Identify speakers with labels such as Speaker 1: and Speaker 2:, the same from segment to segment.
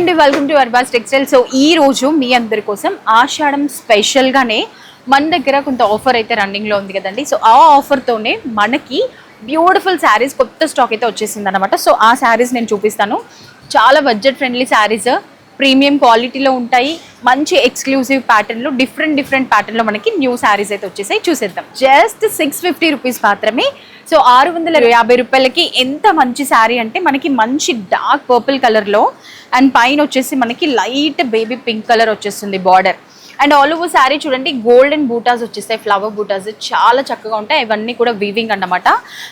Speaker 1: అండి, welcome to Arbaz textile. So ఈ రోజు మీ అందరి కోసం ఆషాఢం స్పెషల్గానే మన దగ్గర కొంత ఆఫర్ అయితే రన్నింగ్లో ఉంది కదండి. సో ఆ ఆఫర్తోనే మనకి బ్యూటిఫుల్ శారీస్ కొత్త స్టాక్ అయితే వచ్చేసింది అనమాట. సో ఆ శారీస్ నేను చూపిస్తాను. చాలా బడ్జెట్ ఫ్రెండ్లీ శారీస్, ప్రీమియం క్వాలిటీలో ఉంటాయి. మంచి ఎక్స్క్లూజివ్ ప్యాటర్న్లో డిఫరెంట్ ప్యాటర్న్లో మనకి న్యూ శారీస్ అయితే వచ్చేసాయి. చూసేద్దాం. జస్ట్ 650 రూపీస్ మాత్రమే. సో 650 రూపాయలకి ఎంత మంచి శారీ అంటే మనకి మంచి డార్క్ పర్పుల్ కలర్లో అండ్ పైన వచ్చేసి మనకి లైట్ బేబీ పింక్ కలర్ వచ్చేస్తుంది border. And all over sari చూడండి, గోల్డెన్ బూటాస్ వచ్చేస్తాయి, ఫ్లవర్ బూటాస్ చాలా చక్కగా ఉంటాయి. ఇవన్నీ కూడా వీవింగ్ అన్నమాట.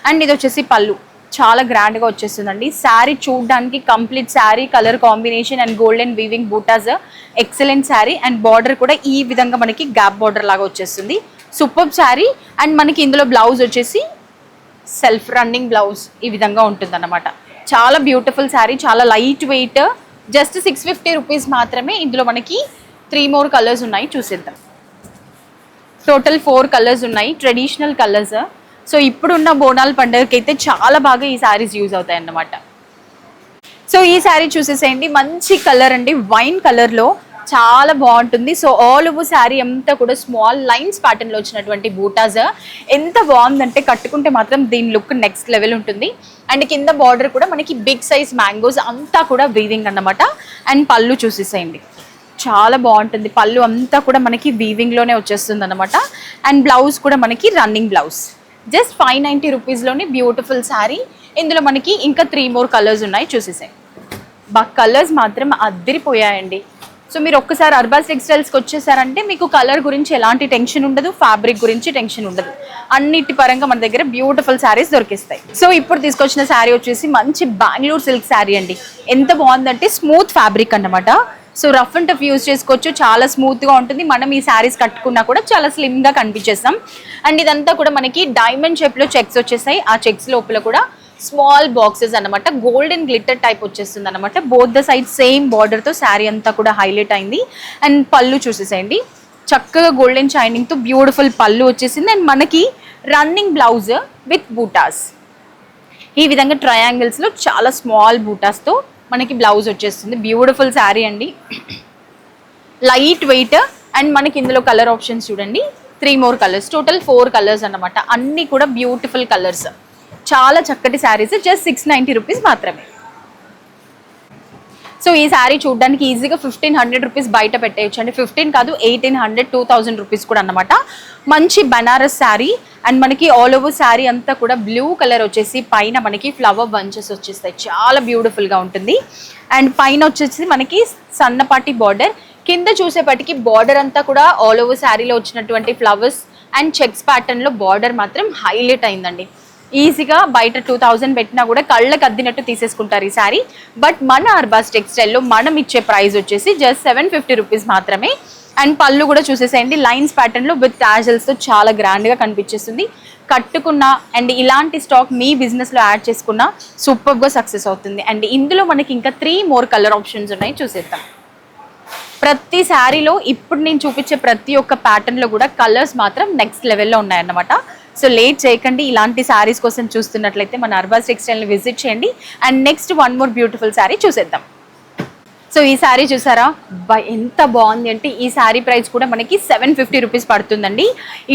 Speaker 1: అండ్ ఇది వచ్చేసి పళ్ళు, చాలా గ్రాండ్గా వచ్చేస్తుందండి. శారీ చూడడానికి complete sari colour combination and golden weaving buttas, excellent sari. And border కూడా ఈ విధంగా మనకి గ్యాప్ బార్డర్ లాగా వచ్చేస్తుంది. సూపర్ శారీ. అండ్ మనకి ఇందులో బ్లౌజ్ వచ్చేసి సెల్ఫ్ రన్నింగ్ బ్లౌజ్ ఈ విధంగా ఉంటుంది అన్నమాట. చాలా బ్యూటిఫుల్ శారీ, చాలా లైట్ వెయిట్. జస్ట్ 650 రూపీస్ మాత్రమే. ఇందులో మనకి 3 more కలర్స్ ఉన్నాయి, చూసేద్దాం. టోటల్ 4 కలర్స్ ఉన్నాయి, ట్రెడిషనల్ కలర్స్. సో ఇప్పుడున్న బోనాల పండుగకి అయితే చాలా బాగా ఈ శారీస్ యూజ్ అవుతాయి అన్నమాట. సో ఈ శారీ చూసేసేయండి, మంచి కలర్ అండి, వైన్ కలర్లో చాలా బాగుంటుంది. సో ఆల్ ఓవర్ శారీ అంతా కూడా స్మాల్ లైన్స్ ప్యాటర్న్లో వచ్చినటువంటి బూటాస్. ఎంత బాగుందంటే కట్టుకుంటే మాత్రం దీని లుక్ నెక్స్ట్ లెవెల్ ఉంటుంది. అండ్ కింద బార్డర్ కూడా మనకి బిగ్ సైజ్ మ్యాంగోస్ అంతా కూడా వీవింగ్ అన్నమాట. అండ్ పళ్ళు చూసేసేయండి, చాలా బాగుంటుంది. పళ్ళు అంతా కూడా మనకి వీవింగ్లోనే వచ్చేస్తుంది అనమాట. అండ్ బ్లౌజ్ కూడా మనకి రన్నింగ్ బ్లౌజ్. జస్ట్ 590 రూపీస్లోని బ్యూటిఫుల్ శారీ. ఇందులో మనకి ఇంకా 3 more కలర్స్ ఉన్నాయి, చూసేసాయి. కలర్స్ మాత్రం అద్దరిపోయాయండి. సో మీరు ఒక్కసారి అర్బాస్ టెక్స్టైల్స్కి వచ్చేసారంటే మీకు కలర్ గురించి ఎలాంటి టెన్షన్ ఉండదు, ఫ్యాబ్రిక్ గురించి టెన్షన్ ఉండదు. అన్నిటి పరంగా మన దగ్గర బ్యూటిఫుల్ శారీస్ దొరికిస్తాయి. సో ఇప్పుడు తీసుకొచ్చిన శారీ వచ్చేసి మంచి బెంగళూరు సిల్క్ శారీ అండి. ఎంత బాగుందంటే స్మూత్ ఫ్యాబ్రిక్ అన్నమాట. So rough and tough use చేసుకోవచ్చు, చాలా స్మూత్గా ఉంటుంది. మనం ఈ శారీస్ కట్టుకున్నా కూడా చాలా స్లిమ్గా కనిపించేస్తాం. అండ్ ఇదంతా కూడా మనకి డైమండ్ షేప్లో చెక్స్ వచ్చేసాయి. ఆ చెక్స్ లోపల కూడా స్మాల్ బాక్సెస్ అనమాట, గోల్డెన్ గ్లిటర్ టైప్ వచ్చేస్తుంది అనమాట. బోత్ ద సైడ్ సేమ్ బార్డర్తో శారీ అంతా కూడా హైలైట్ అయింది. అండ్ పళ్ళు చూసేసేయండి, చక్కగా గోల్డెన్ షైనింగ్తో బ్యూటిఫుల్ పళ్ళు వచ్చేసింది. అండ్ మనకి రన్నింగ్ బ్లౌజ్ విత్ బూటాస్ ఈ విధంగా ట్రయాంగిల్స్లో చాలా స్మాల్ బూటాస్తో మనకి బ్లౌజ్ వచ్చేస్తుంది. బ్యూటిఫుల్ శారీ అండి, లైట్ వెయిట్. అండ్ మనకి ఇందులో కలర్ ఆప్షన్స్ చూడండి, 3 more కలర్స్, టోటల్ 4 కలర్స్ అన్నమాట. అన్నీ కూడా బ్యూటిఫుల్ కలర్స్, చాలా చక్కటి శారీస్. జస్ట్ 690 రూపీస్ మాత్రమే. సో ఈ శారీ చూడడానికి ఈజీగా 1500 రూపీస్ బయట పెట్టేయచ్చు అండి. 15 కాదు, 1800, 2000 రూపీస్ కూడా అన్నమాట. మంచి బనారస్ శారీ. అండ్ మనకి ఆల్ ఓవర్ శారీ అంతా కూడా బ్లూ కలర్ వచ్చేసి పైన మనకి ఫ్లవర్ బంచెస్ వచ్చేస్తాయి, చాలా బ్యూటిఫుల్గా ఉంటుంది. అండ్ పైన వచ్చేసి మనకి సన్నపాటి బార్డర్, కింద చూసేపటికి బార్డర్ అంతా కూడా ఆల్ ఓవర్ శారీలో వచ్చినటువంటి ఫ్లవర్స్ అండ్ చెక్స్ ప్యాటర్న్లో బార్డర్ మాత్రం హైలైట్ అయిందండి. ఈజీగా బయట 2000 పెట్టినా కూడా కళ్ళకు అద్దినట్టు తీసేసుకుంటారు ఈ శారీ. బట్ మన అర్బాస్ టెక్స్టైల్లో మనం ఇచ్చే ప్రైస్ వచ్చేసి జస్ట్ 750 రూపీస్ మాత్రమే. అండ్ పళ్ళు కూడా చూసేసేయండి, లైన్స్ ప్యాటర్న్లో విత్ టాజల్స్తో చాలా గ్రాండ్గా కనిపించేస్తుంది. కట్టుకున్న అండ్ ఇలాంటి స్టాక్ మీ బిజినెస్లో యాడ్ చేసుకున్న సూపర్గా సక్సెస్ అవుతుంది. అండ్ ఇందులో మనకి ఇంకా 3 more కలర్ ఆప్షన్స్ ఉన్నాయి, చూసేద్దాం. ప్రతి శారీలో ఇప్పుడు నేను చూపించే ప్రతి ఒక్క ప్యాటర్న్లో కూడా కలర్స్ మాత్రం నెక్స్ట్ లెవెల్లో ఉన్నాయన్నమాట. సో లేట్ చేయకండి, ఇలాంటి శారీస్ కోసం చూస్తున్నట్లయితే మన అర్బాస్ టెక్స్టైల్ని విజిట్ చేయండి. And next 1 more beautiful sari చూసేద్దాం. సో ఈ శారీ చూసారా, ఎంత బాగుంది అంటే ఈ శారీ ప్రైస్ కూడా మనకి 750 రూపీస్ పడుతుందండి.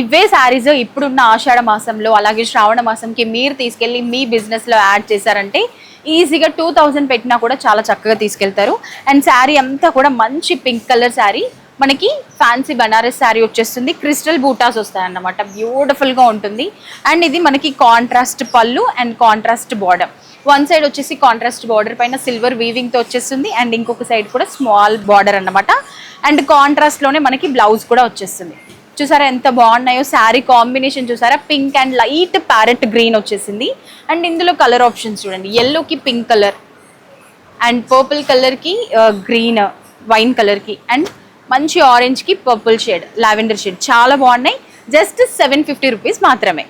Speaker 1: ఇవే శారీస్ ఇప్పుడున్న ఆషాఢ మాసంలో అలాగే శ్రావణ మాసంకి మీరు తీసుకెళ్ళి మీ బిజినెస్లో యాడ్ చేశారంటే ఈజీగా 2000 పెట్టినా కూడా చాలా చక్కగా తీసుకెళ్తారు. అండ్ శారీ అంతా కూడా మంచి పింక్ కలర్ శారీ, మనకి ఫ్యాన్సీ బనారస్ శారీ వచ్చేస్తుంది. క్రిస్టల్ బూటాస్ వస్తాయన్నమాట, బ్యూటిఫుల్గా ఉంటుంది. అండ్ ఇది మనకి కాంట్రాస్ట్ పళ్ళు and contrast border. One side వచ్చేసి కాంట్రాస్ట్ బార్డర్ పైన సిల్వర్ వీవింగ్తో వచ్చేస్తుంది. అండ్ ఇంకొక సైడ్ కూడా స్మాల్ బార్డర్ అన్నమాట. అండ్ కాంట్రాస్ట్లోనే మనకి బ్లౌజ్ కూడా వచ్చేస్తుంది. చూసారా ఎంత బాగున్నాయో శారీ కాంబినేషన్, చూసారా pink and light parrot green వచ్చేసింది. అండ్ ఇందులో కలర్ ఆప్షన్స్ చూడండి, ఎల్లోకి పింక్ కలర్ అండ్ పర్పుల్ కలర్కి గ్రీన్, వైన్ కలర్కి అండ్ మంచి ఆరెంజ్కి పర్పుల్ షేడ్, లావెండర్ షేడ్, చాలా బాగున్నాయి. జస్ట్ 750 రూపీస్ మాత్రమే.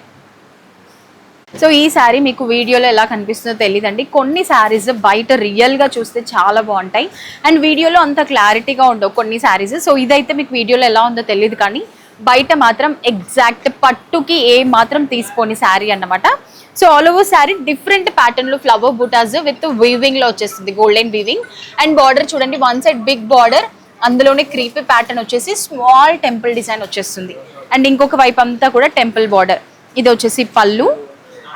Speaker 1: సో ఈ శారీ మీకు వీడియోలో ఎలా కనిపిస్తుందో తెలియదండి. కొన్ని శారీస్ బయట రియల్గా చూస్తే చాలా బాగుంటాయి అండ్ వీడియోలో అంత క్లారిటీగా ఉండవు కొన్ని శారీస్. సో ఇదైతే మీకు వీడియోలో ఎలా ఉందో తెలియదు, కానీ బయట మాత్రం ఎగ్జాక్ట్ పట్టుకి ఏ మాత్రం తీసుకోని శారీ అన్నమాట. So all over sari different pattern లో ఫ్లవర్ బూటాస్ విత్ వీవింగ్ లో వచ్చేస్తుంది, గోల్డెన్ వీవింగ్. అండ్ బార్డర్ చూడండి, వన్ సైడ్ బిగ్ బార్డర్, అందులోనే క్రీపీ ప్యాటర్న్ వచ్చేసి స్మాల్ టెంపుల్ డిజైన్ వచ్చేస్తుంది. అండ్ ఇంకొక వైపు అంతా కూడా టెంపుల్ బార్డర్. ఇది వచ్చేసి పళ్ళు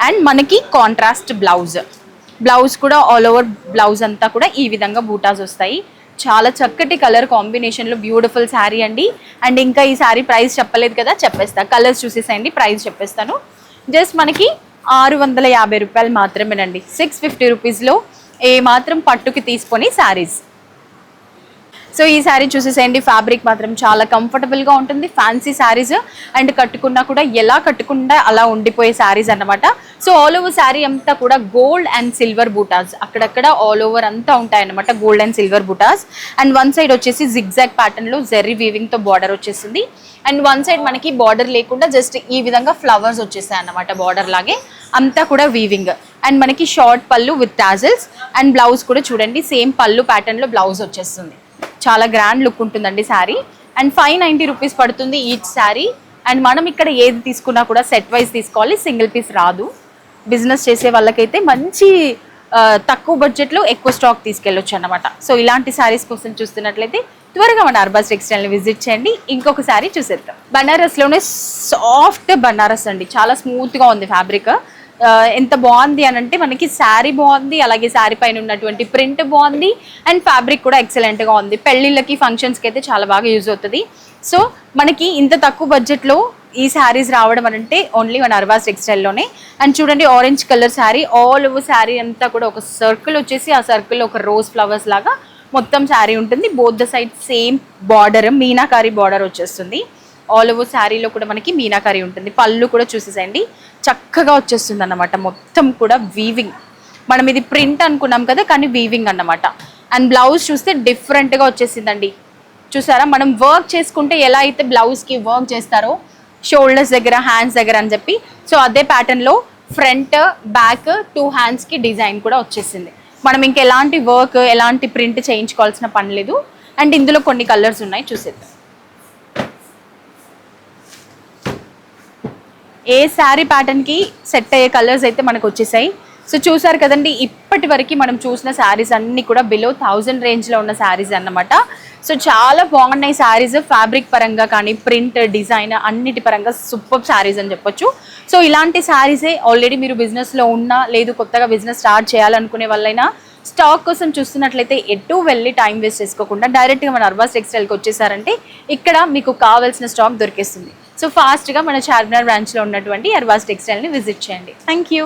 Speaker 1: అండ్ మనకి కాంట్రాస్ట్ బ్లౌజ్ కూడా ఆల్ ఓవర్ బ్లౌజ్ అంతా కూడా ఈ విధంగా బూటాస్ వస్తాయి. చాలా చక్కటి కలర్ కాంబినేషన్ లో బ్యూటిఫుల్ శారీ అండి. అండ్ ఇంకా ఈ శారీ ప్రైస్ చెప్పలేదు కదా, చెప్పేస్తా. కలర్స్ చూసేసేయండి, ప్రైస్ చెప్పేస్తాను. జస్ట్ మనకి 650 రూపాయలు మాత్రమేనండి. 650 రూపీస్లో ఏ మాత్రం పట్టుకి తీసుకొని శారీస్. సో ఈ శారీ చూసేసేయండి, ఫ్యాబ్రిక్ మాత్రం చాలా కంఫర్టబుల్గా ఉంటుంది. ఫ్యాన్సీ శారీస్ అండ్ కట్టుకున్నా కూడా ఎలా కట్టుకుండా అలా ఉండిపోయే శారీస్ అన్నమాట. సో ఆల్ ఓవర్ శారీ అంతా కూడా గోల్డ్ అండ్ సిల్వర్ బూటాస్, అక్కడక్కడ ఆల్ ఓవర్ అంతా ఉంటాయన్నమాట gold and silver buttas. And one side వచ్చేసి జిగ్జాగ్ ప్యాటర్న్లో జెర్రీ వీవింగ్తో బార్డర్ వచ్చేసింది. అండ్ వన్ సైడ్ మనకి బార్డర్ లేకుండా జస్ట్ ఈ విధంగా ఫ్లవర్స్ వచ్చేసాయి అన్నమాట, బార్డర్ లాగే అంతా కూడా వీవింగ్. అండ్ మనకి షార్ట్ పళ్ళు విత్ టాజల్స్. అండ్ బ్లౌజ్ కూడా చూడండి, సేమ్ పళ్ళు ప్యాటర్న్లో బ్లౌజ్ వచ్చేస్తుంది. చాలా గ్రాండ్ లుక్ ఉంటుందండి శారీ. అండ్ 590 రూపీస్ పడుతుంది ఈచ్ శారీ. అండ్ మనం ఇక్కడ ఏది తీసుకున్నా కూడా సెట్ వైజ్ తీసుకోవాలి, సింగిల్ పీస్ రాదు. బిజినెస్ చేసే వాళ్ళకైతే మంచి తక్కువ బడ్జెట్లో ఎక్కువ స్టాక్ తీసుకెళ్ళొచ్చు అన్నమాట. సో ఇలాంటి శారీస్ కోసం చూస్తున్నట్లయితే త్వరగా మన అర్బాస్ టెక్స్టైల్ని విజిట్ చేయండి. ఇంకొక శారీ చూసేద్దాం. బనారస్లోనే సాఫ్ట్ బనారస్ అండి, చాలా స్మూత్గా ఉంది ఫ్యాబ్రిక్. ఎంత బాగుంది అని అంటే మనకి శారీ బాగుంది, అలాగే శారీ పైన ఉన్నటువంటి ప్రింట్ బాగుంది, అండ్ ఫ్యాబ్రిక్ కూడా ఎక్సలెంట్గా ఉంది. పెళ్ళిళ్ళకి ఫంక్షన్స్కి అయితే చాలా బాగా యూజ్ అవుతుంది. సో మనకి ఇంత తక్కువ బడ్జెట్లో ఈ శారీస్ రావడం అని అంటే ఓన్లీ మన అర్బాస్ టెక్స్టైల్లోనే. అండ్ చూడండి, orange colour sari, all over sari అంతా కూడా ఒక సర్కిల్ వచ్చేసి ఆ సర్కిల్లో ఒక రోజ్ ఫ్లవర్స్ లాగా మొత్తం శారీ ఉంటుంది. Both the side same border, meenakari border వచ్చేస్తుంది. ఆల్ ఓవర్ శారీలో కూడా మనకి మీనాకారి ఉంటుంది. పళ్ళు కూడా చూసేసండి, చక్కగా వచ్చేస్తుంది అన్నమాట. మొత్తం కూడా వీవింగ్, మనం ఇది ప్రింట్ అనుకున్నాం కదా, కానీ వీవింగ్ అన్నమాట. అండ్ బ్లౌజ్ చూస్తే డిఫరెంట్గా వచ్చేసిందండి. చూసారా, మనం వర్క్ చేసుకుంటే ఎలా అయితే బ్లౌజ్కి వర్క్ చేస్తారో షోల్డర్స్ దగ్గర, హ్యాండ్స్ దగ్గర అని చెప్పి, సో అదే ప్యాటర్న్లో ఫ్రంట్ బ్యాక్ 2 హ్యాండ్స్కి డిజైన్ కూడా వచ్చేసింది. మనం ఇంక ఎలాంటి వర్క్, ఎలాంటి ప్రింట్ చేయించుకోవాల్సిన పని లేదు. అండ్ ఇందులో కొన్ని కలర్స్ ఉన్నాయి, చూసేద్దాం. ఏ శారీ ప్యాటర్న్కి సెట్ అయ్యే కలర్స్ అయితే మనకు వచ్చేసాయి. సో చూసారు కదండి, ఇప్పటి వరకు మనం చూసిన శారీస్ అన్నీ కూడా బిలో 1000 రేంజ్లో ఉన్న శారీస్ అన్నమాట. సో చాలా బాగున్నాయి శారీస్, ఫ్యాబ్రిక్ పరంగా కానీ ప్రింట్, డిజైన్ అన్నిటి పరంగా సూపర్ శారీస్ అని చెప్పొచ్చు. సో ఇలాంటి శారీసే ఆల్రెడీ మీరు బిజినెస్లో ఉన్నా, లేదు కొత్తగా బిజినెస్ స్టార్ట్ చేయాలనుకునే వాళ్ళైనా స్టాక్ కోసం చూస్తున్నట్లయితే ఎటు వెళ్ళి టైం వేస్ట్ చేసుకోకుండా డైరెక్ట్గా మన అర్బాస్ టెక్స్టైల్కి వచ్చేసారంటే ఇక్కడ మీకు కావాల్సిన స్టాక్ దొరికేస్తుంది. సో ఫాస్ట్గా మన చార్మినార్ బ్రాంచ్లో ఉన్నటువంటి అర్బాస్ టెక్స్టైల్ని విజిట్ చేయండి. Thank you.